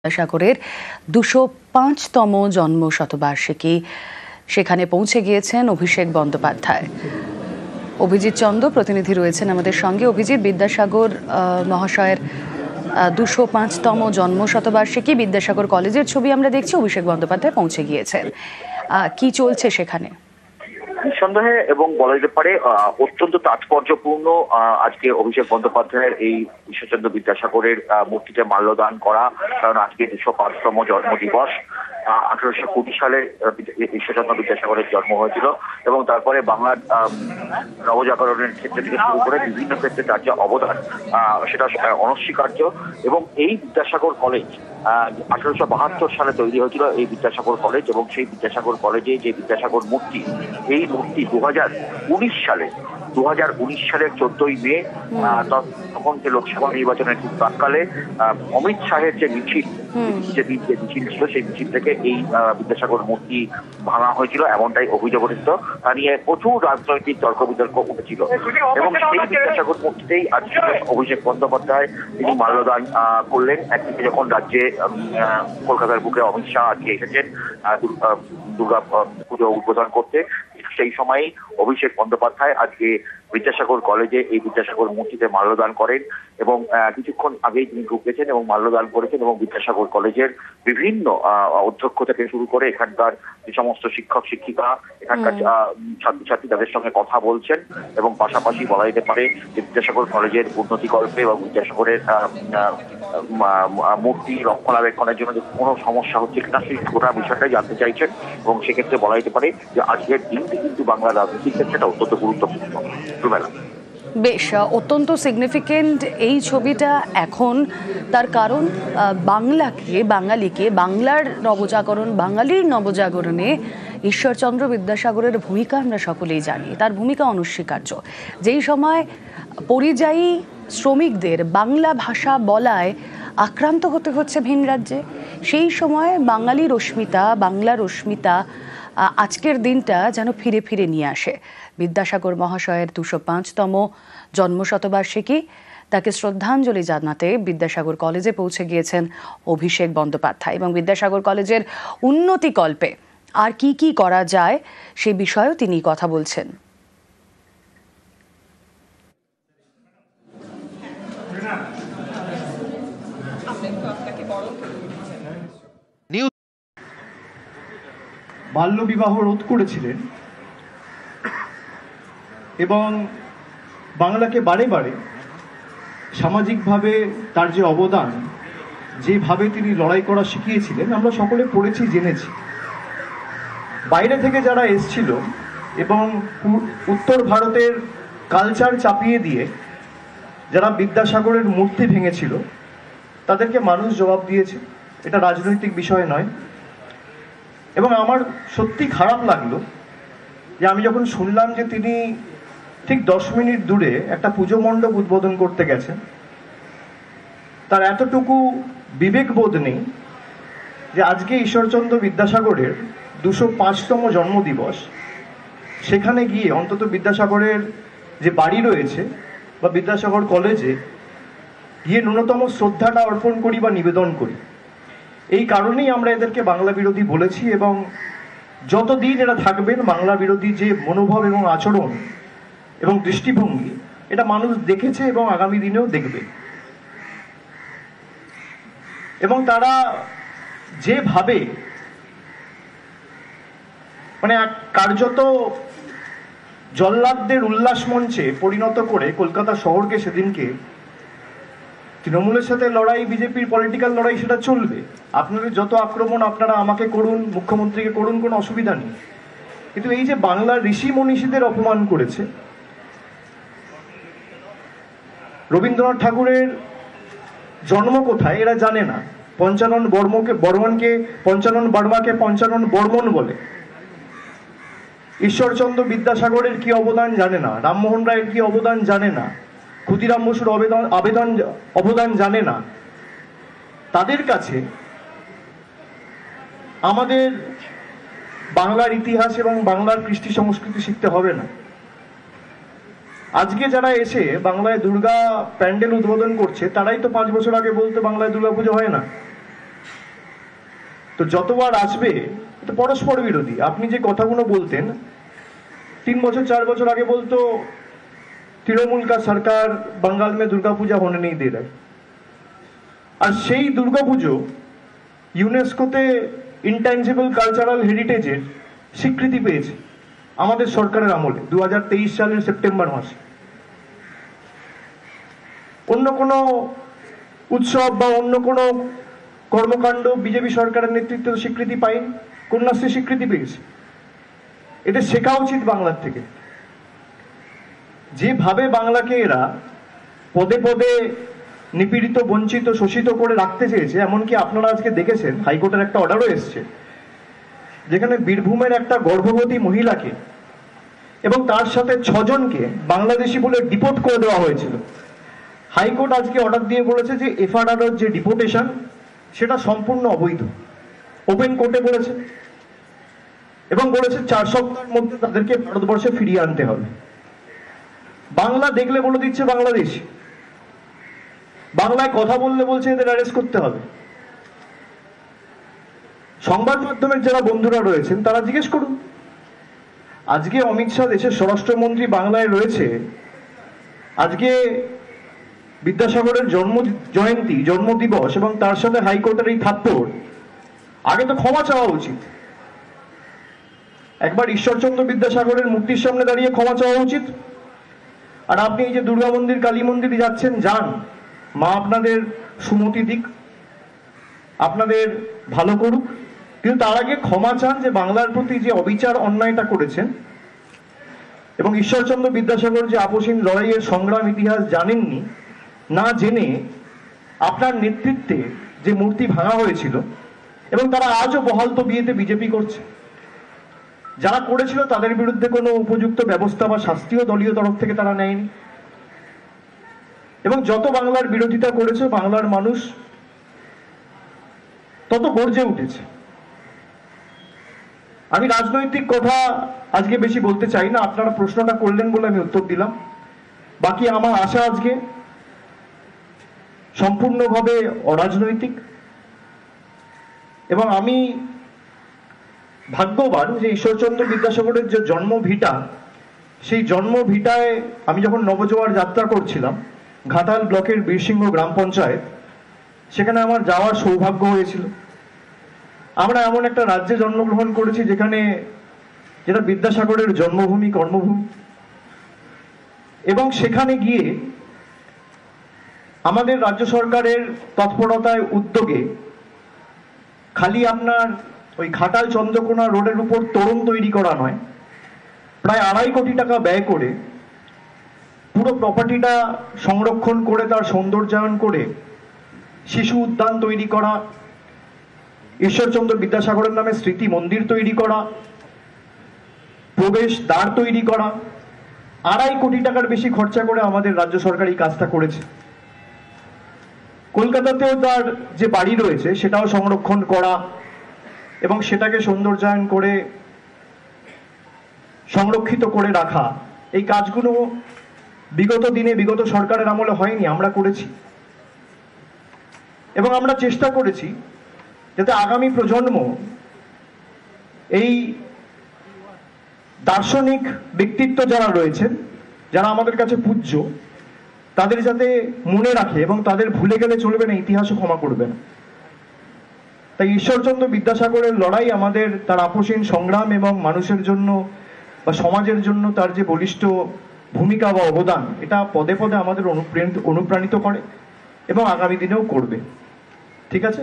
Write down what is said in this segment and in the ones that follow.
বিদ্যাসাগরের ২০৫তম জন্ম শতবার্ষিকী সেখানে পৌঁছে গিয়েছেন অভিষেক বন্দ্যোপাধ্যায়। অভিজিৎ চন্দ প্রতিনিধি রয়েছেন আমাদের সঙ্গে। অভিজিৎ, বিদ্যাসাগর মহাশয়ের ২০৫তম জন্ম শতবার্ষিকী, বিদ্যাসাগর কলেজের ছবি আমরা দেখছি, অভিষেক বন্দ্যোপাধ্যায় পৌঁছে গিয়েছেন। কি চলছে সেখানে? নিঃসন্দেহে এবং বলা যেতে পারে অত্যন্ত তাৎপর্যপূর্ণ আজকে অভিষেক বন্দ্যোপাধ্যায়ের এই ঈশ্বরচন্দ্র বিদ্যাসাগরের মূর্তিতে মাল্যদান করা, কারণ আজকে ২০৫তম জন্মদিবস। ১৮২০ সালে ঈশ্বরচন্দ্র বিদ্যাসাগরের জন্ম হয়েছিল এবং তারপরে বাংলার নবজাগরণের ক্ষেত্রে থেকে শুরু করে বিভিন্ন ক্ষেত্রে তার যে অবদান সেটা অনস্বীকার্য। এবং এই বিদ্যাসাগর কলেজ ১৮৭২ সালে তৈরি হয়েছিল এই বিদ্যাসাগর কলেজ, এবং সেই বিদ্যাসাগর কলেজে যে বিদ্যাসাগর মূর্তি, এই মূর্তি ২০১৯ সালের ১৪ই মে, তখন যে লোকসভা নির্বাচনের ঠিক প্রাককালে অমিত শাহের যে মিছিল ছিল, সেই মিছিল থেকে এই বিদ্যাসাগর মূর্তি ভাঙা হয়েছিল, এমনটাই অভিযোগ উঠেছিল। তা নিয়ে প্রচুর রাজনৈতিক তর্ক বিতর্ক উঠেছিল এবং সেই বিদ্যাসাগর মূর্তিতেই আজকে অভিষেক বন্দ্যোপাধ্যায় তিনি মাল্যদান করলেন। একদিকে যখন রাজ্যে কলকাতার বুকে অমিত শাহ আজকে এসেছেন দুর্গা পুজো উদ্বোধন করতে, সেই সময়ই অভিষেক বন্দ্যোপাধ্যায় আজকে বিদ্যাসাগর কলেজে এই বিদ্যাসাগর মূর্তিতে মাল্যদান করেন এবং কিছুক্ষণ আগেই তিনি ঢুকেছেন এবং মাল্যদান করেছেন এবং বিদ্যাসাগর কলেজের বিভিন্ন অধ্যক্ষ থেকে শুরু করে এখানকার যে সমস্ত শিক্ষক শিক্ষিকা, এখানকার ছাত্রছাত্রী তাদের সঙ্গে কথা বলছেন এবং পাশাপাশি বলা যেতে পারে যে বিদ্যাসাগর কলেজের উন্নতিকল্পে এবং বিদ্যাসাগরের মূর্তি রক্ষণাবেক্ষণের জন্য যে কোনো সমস্যা হচ্ছে কিনা সেই গোটা বিষয়টাই জানতে চাইছেন। এবং সেক্ষেত্রে বলা যেতে পারে যে আজকের দিনটি কিন্তু বাংলার রাজনীতির ক্ষেত্রে এটা অত্যন্ত গুরুত্বপূর্ণ। বেশ, অত্যন্ত সিগনিফিকেন্ট এই ছবিটা এখন, তার কারণ বাঙালিকে, বাংলার নবজাগরণ, বাঙালির নবজাগরণে ঈশ্বরচন্দ্র বিদ্যাসাগরের ভূমিকা আমরা সকলেই জানি, তার ভূমিকা অনস্বীকার্য। যেই সময় পরিযায়ী শ্রমিকদের বাংলা ভাষা বলায় আক্রান্ত হতে হচ্ছে ভিন রাজ্যে, সেই সময় বাঙালির অস্মিতা, বাংলার অস্মিতা আজকের দিনটা যেন ফিরে ফিরে নিয়ে আসে। বিদ্যাসাগর মহাশয়ের ২০৫তম জন্ম শতবার্ষিকী, তাকে শ্রদ্ধাঞ্জলি জানাতে বিদ্যাসাগর কলেজে পৌঁছে গিয়েছেন অভিষেক বন্দ্যোপাধ্যায় এবং বিদ্যাসাগর কলেজের উন্নতিকল্পে আর কি কি করা যায় সে বিষয়েও তিনি কথা বলছেন। বাল্যবিবাহ রোধ করেছিলেন এবং বাংলাকে বারে বারে সামাজিকভাবে তার যে অবদান, যেভাবে তিনি লড়াই করা শিখিয়েছিলেন, আমরা সকলে পড়েছি, জেনেছি। বাইরে থেকে যারা এসছিল এবং উত্তর ভারতের কালচার চাপিয়ে দিয়ে যারা বিদ্যাসাগরের মূর্তি ভেঙেছিল, তাদেরকে মানুষ জবাব দিয়েছে, এটা রাজনৈতিক বিষয় নয়। এবং আমার সত্যি খারাপ লাগলো যে আমি যখন শুনলাম যে তিনি ঠিক 10 মিনিট দূরে একটা পুজো মণ্ডপ উদ্বোধন করতে গেছেন, তার এতটুকু বিবেকবোধ নেই যে আজকে ঈশ্বরচন্দ্র বিদ্যাসাগরের ২০৫তম জন্মদিবস, সেখানে গিয়ে অন্তত বিদ্যাসাগরের যে বাড়ি রয়েছে বা বিদ্যাসাগর কলেজে গিয়ে ন্যূনতম শ্রদ্ধাটা অর্পণ করি বা নিবেদন করি। এই কারণেই আমরা এদেরকে বাংলা বিরোধী বলেছি এবং যতদিন এরা থাকবেন বাংলা বিরোধী যে মনোভাব এবং আচরণ এবং দৃষ্টিভঙ্গি, এটা মানুষ দেখেছে এবং আগামী দিনেও দেখবে। এবং তারা যেভাবে কার্যত জল্লাদদের উল্লাস মঞ্চে পরিণত করে কলকাতা শহরকে সেদিনকে, তৃণমূলের সাথে লড়াই, বিজেপির পলিটিক্যাল লড়াই, সেটা চলবে। আপনাদের যত আক্রমণ আপনারা আমাকে করুন, মুখ্যমন্ত্রীকে করুন, কোনো অসুবিধা নেই। কিন্তু এই যে বাংলার ঋষি মনীষীদের অপমান করেছে, রবীন্দ্রনাথ ঠাকুরের জন্ম কোথায় এরা জানে না, পঞ্চানন বর্মাকে পঞ্চানন বর্মন বলে, ঈশ্বরচন্দ্র বিদ্যাসাগরের কি অবদান জানে না, রামমোহন রায়ের কি অবদান জানে না, ক্ষুদিরাম বসুর অবদান জানে না। তাদের কাছে আমাদের বাংলার ইতিহাস এবং বাংলার কৃষ্টি সংস্কৃতি শিখতে হবে না। আজকে যারা এসে বাংলায় দুর্গা প্যান্ডেল উদ্বোধন করছে, তারাই তো 5 বছর আগে বলতো বাংলায় দুর্গাপুজো হয় না। তো যতবার আসবে তো পরস্পর বিরোধী। আপনি যে কথাগুলো বলতেন 3 বছর 4 বছর আগে বলতো तृणमूल का सरकार बंगाल में दुर्गा पूजा होने नहीं दे रहा है, और সেই দুর্গা পুজো ইউনেস্কোতে ইনট্যাঞ্জিবল কালচারাল হেরিটেজের স্বীকৃতি পেয়েছে আমাদের সরকারের আমলে 2023 সালের সেপ্টেম্বর মাসে। অন্য কোনো উৎসব বা অন্য কোনো কর্মকাণ্ড বিজেপি সরকারের নেতৃত্বে স্বীকৃতি পায়নি, কন্যাশ্রী স্বীকৃতি পেয়েছে। এটা শেখা উচিত বাংলার থেকে। যেভাবে বাংলাকে এরা পদে পদে নিপীড়িত, বঞ্চিত, শোষিত করে রাখতে চেয়েছে, এমনকি আপনারা আজকে দেখেছেন হাইকোর্টের একটা অর্ডারও এসছে যেখানে বীরভূমের একটা গর্ভবতী মহিলাকে এবং তার সাথে 6 জনকে বাংলাদেশি বলে ডিপোর্ট করে দেওয়া হয়েছিল। হাইকোর্ট আজকে অর্ডার দিয়ে বলেছে যে এফআরআর এর যে ডিপোর্টেশন সেটা সম্পূর্ণ অবৈধ, ওপেন কোর্টে বলেছে, এবং বলেছে 4 সপ্তাহের মধ্যে তাদেরকে ভারতবর্ষে ফিরিয়ে আনতে হবে। বাংলা দেখলে বলে দিচ্ছে বাংলাদেশ, বাংলায় কথা বললে বলছে এদের অ্যারেস্ট করতে হবে। সংবাদ মাধ্যমের যারা বন্ধুরা রয়েছেন তারা জিজ্ঞেস করুন। আজকে অমিত শাহ দেশের স্বরাষ্ট্রমন্ত্রী বাংলায় রয়েছে, আজকে বিদ্যাসাগরের জয়ন্তী, জন্মদিবস, এবং তার সাথে হাইকোর্টের এই থাপ্পড়, আগে তো ক্ষমা চাওয়া উচিত। একবার ঈশ্বরচন্দ্র বিদ্যাসাগরের মূর্তির সামনে দাঁড়িয়ে ক্ষমা চাওয়া উচিত। আর আপনি এই যে দুর্গা মন্দির, কালী মন্দিরে যাচ্ছেন, যান, মা আপনাদের সুমতি দিক, আপনাদের ভালো করুক, কিন্তু তার আগে ক্ষমা চান যে বাংলার প্রতি যে অবিচার অন্যায়টা করেছেন। এবং ঈশ্বরচন্দ্র বিদ্যাসাগর যে আপসীন লড়াইয়ের সংগ্রাম ইতিহাস জানেননি, না জেনে আপনার নেতৃত্বে যে মূর্তি ভাঙা হয়েছিল, এবং তারা আজও বহাল তো বিয়েতে বিজেপি করছে, যারা করেছিল তাদের বিরুদ্ধে কোনো উপযুক্ত ব্যবস্থা বা শাস্তিও দলীয় তরফ থেকে তারা নেয়নি। এবং যত বাংলার বিরোধিতা করেছে বাংলার মানুষ তত গর্জে উঠেছে। আমি রাজনৈতিক কথা আজকে বেশি বলতে চাই না, আপনারা প্রশ্নটা করলেন বলে আমি উত্তর দিলাম। বাকি আমার আশা আজকে সম্পূর্ণভাবে অরাজনৈতিক, এবং আমি ভাগ্যবান যে ঈশ্বরচন্দ্র বিদ্যাসাগরের যে জন্মভিটা, সেই জন্মভিটায় আমি যখন নবজোয়ার যাত্রা করছিলাম ঘাটাল ব্লকের বীরসিংহ গ্রাম পঞ্চায়েত, সেখানে আমার যাওয়ার সৌভাগ্য হয়েছিল। আমরা এমন একটা রাজ্যে জন্মগ্রহণ করেছি যেটা বিদ্যাসাগরের জন্মভূমি, কর্মভূমি, এবং সেখানে গিয়ে আমাদের রাজ্য সরকারের তৎপরতায়, উদ্যোগে খালি আপনার ওই ঘাটাল চন্দ্রকোনা রোডের উপর তোরণ তৈরি করা নয়, প্রায় 2.5 কোটি টাকা ব্যয় করে পুরো প্রপার্টিটা সংরক্ষণ করে তার সৌন্দর্যায়ন করে শিশু উদ্যান তৈরি করা, ঈশ্বরচন্দ্র বিদ্যাসাগরের নামে স্মৃতি মন্দির তৈরি করা, প্রবেশ দ্বার তৈরি করা, 2.5 কোটি টাকার বেশি খরচা করে আমাদের রাজ্য সরকার এই কাজটা করেছে। কলকাতাতেও তার যে বাড়ি রয়েছে সেটাও সংরক্ষণ করা এবং সেটাকে সৌন্দর্যায়ন করে সংরক্ষিত করে রাখা, এই কাজগুলো বিগত দিনে, বিগত সরকারের আমলে হয়নি, আমরা করেছি। এবং আমরা চেষ্টা করেছি যাতে আগামী প্রজন্ম এই দার্শনিক ব্যক্তিত্ব যারা রয়েছেন, যারা আমাদের কাছে পূজ্য, তাদের যাতে মনে রাখে, এবং তাদের ভুলে গেলে চলবে না, ইতিহাসও ক্ষমা করবে না। তাই ঈশ্বরচন্দ্র বিদ্যাসাগরের লড়াই আমাদের, তার আপসীন সংগ্রাম এবং মানুষের জন্য বা সমাজের জন্য তার যে বলিষ্ঠ ভূমিকা বা অবদান, এটা পদে পদে আমাদের অনুপ্রাণিত করে এবং আগামী দিনেও করবে। ঠিক আছে?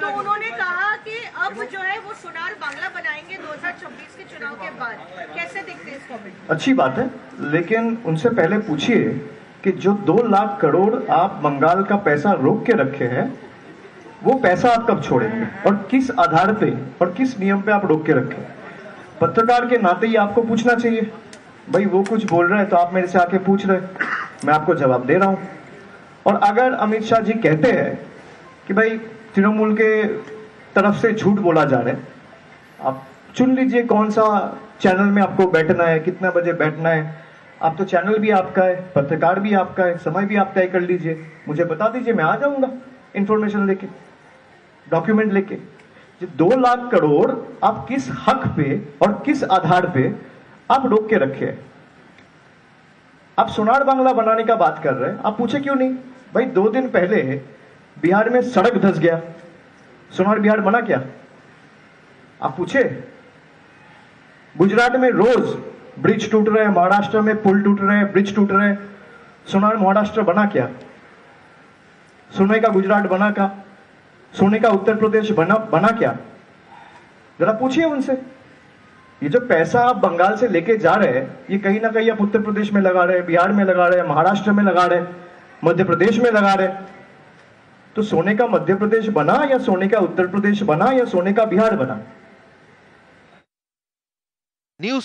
तो उन्होंने कहा कि अब जो है वो सोनार बांग्ला बनाएंगे 2026 के चुनाव के बाद, कैसे देखते हैं इसको? अच्छी बात है, लेकिन उनसे पहले पूछिए कि जो 2 लाख करोड़ आप बंगाल का पैसा रोक के रखे हैं, वो पैसा आप कब छोड़ेंगे और किस आधार पे और किस नियम पे आप रोक के रखे? पत्रकार के नाते ही आपको पूछना चाहिए। भाई वो कुछ बोल रहे हैं तो आप मेरे से आके पूछ रहे, मैं आपको जवाब दे रहा हूं। और अगर अमित शाह जी कहते हैं कि भाई तृणमूल के तरफ से झूठ बोला जा रहा है, आप चुन लीजिए कौन सा चैनल में आपको बैठना है, कितना बजे बैठना है, आप तो चैनल भी आपका है, पत्रकार भी आपका है, समय भी आप तय कर लीजिए, मुझे बता दीजिए, मैं आ जाऊंगा इंफॉर्मेशन लेके, डॉक्यूमेंट लेके। 2 लाख करोड़ आप किस हक पे और किस आधार पे आप रोक के रखे हैं? आप सोनार बांग्ला बनाने का बात कर रहे हैं, आप पूछे क्यों नहीं? भाई 2 दिन पहले बिहार में सड़क धंस गया, सोनार बिहार बना क्या? आप पूछे? गुजरात में रोज ब्रिज टूट रहे हैं, महाराष्ट्र में पुल टूट रहे हैं, ब्रिज टूट रहे हैं, सोनार महाराष्ट्र बना क्या? सोने का गुजरात बना क्या? सोने का उत्तर प्रदेश बना क्या? जरा पूछिए उनसे। ये जो पैसा आप बंगाल से लेके जा रहे हैं, ये कहीं ना कहीं आप उत्तर प्रदेश में लगा रहे हैं, बिहार में लगा रहे हैं, महाराष्ट्र में लगा रहे हैं, मध्य प्रदेश में लगा रहे हैं। तो सोने का मध्य प्रदेश बना या सोने का उत्तर प्रदेश बना या सोने का बिहार बना? न्यूज